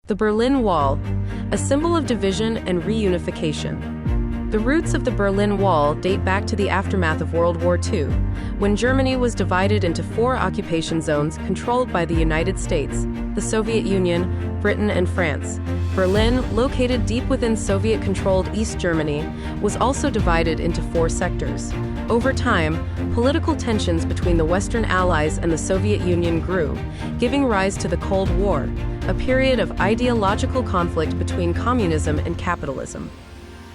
The Berlin Wall, a symbol of division and reunification. The roots of the Berlin Wall date back to the aftermath of World War II, when Germany was divided into 4 occupation zones controlled by the United States, the Soviet Union, Britain, and France. Berlin, located deep within Soviet-controlled East Germany, was also divided into 4 sectors. Over time, political tensions between the Western Allies and the Soviet Union grew, giving rise to the Cold War, a period of ideological conflict between communism and capitalism.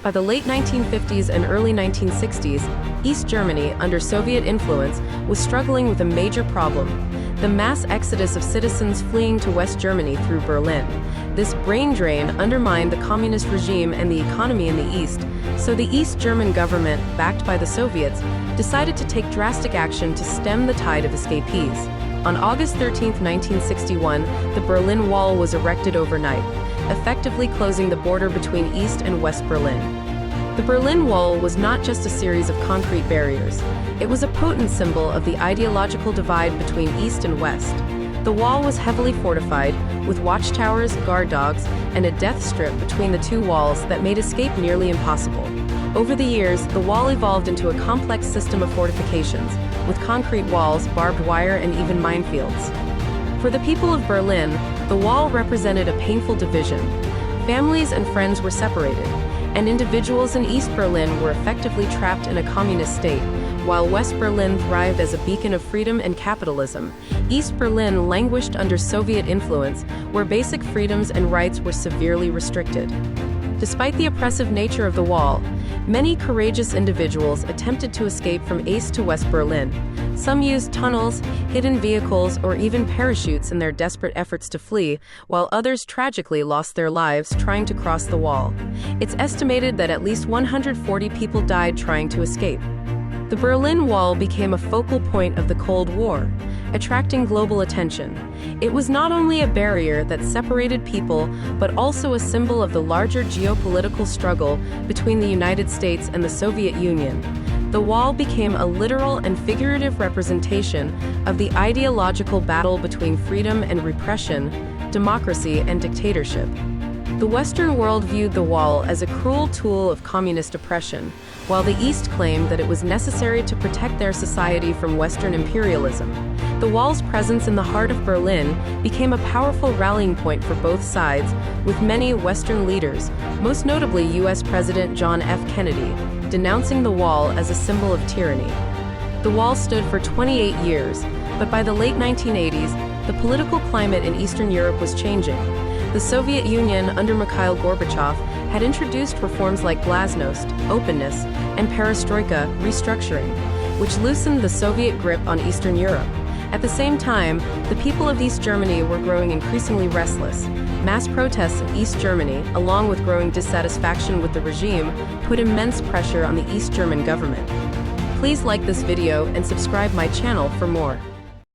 By the late 1950s and early 1960s, East Germany, under Soviet influence, was struggling with a major problem: the mass exodus of citizens fleeing to West Germany through Berlin. This brain drain undermined the communist regime and the economy in the East, so the East German government, backed by the Soviets, decided to take drastic action to stem the tide of escapees. On August 13, 1961, the Berlin Wall was erected overnight, effectively closing the border between East and West Berlin. The Berlin Wall was not just a series of concrete barriers. It was a potent symbol of the ideological divide between East and West. The wall was heavily fortified, with watchtowers, guard dogs, and a death strip between the two walls that made escape nearly impossible. Over the years, the wall evolved into a complex system of fortifications, with concrete walls, barbed wire, and even minefields. For the people of Berlin, the wall represented a painful division. Families and friends were separated, and individuals in East Berlin were effectively trapped in a communist state. While West Berlin thrived as a beacon of freedom and capitalism, East Berlin languished under Soviet influence, where basic freedoms and rights were severely restricted. Despite the oppressive nature of the wall, many courageous individuals attempted to escape from East to West Berlin. Some used tunnels, hidden vehicles, or even parachutes in their desperate efforts to flee, while others tragically lost their lives trying to cross the wall. It's estimated that at least 140 people died trying to escape. The Berlin Wall became a focal point of the Cold War, attracting global attention. It was not only a barrier that separated people, but also a symbol of the larger geopolitical struggle between the United States and the Soviet Union. The wall became a literal and figurative representation of the ideological battle between freedom and repression, democracy and dictatorship. The Western world viewed the wall as a cruel tool of communist oppression, while the East claimed that it was necessary to protect their society from Western imperialism. The wall's presence in the heart of Berlin became a powerful rallying point for both sides, with many Western leaders, most notably U.S. President John F. Kennedy, denouncing the wall as a symbol of tyranny. The wall stood for 28 years, but by the late 1980s, the political climate in Eastern Europe was changing. The Soviet Union, under Mikhail Gorbachev, had introduced reforms like glasnost, openness, and perestroika, restructuring, which loosened the Soviet grip on Eastern Europe. At the same time, the people of East Germany were growing increasingly restless. Mass protests in East Germany, along with growing dissatisfaction with the regime, put immense pressure on the East German government. Please like this video and subscribe my channel for more.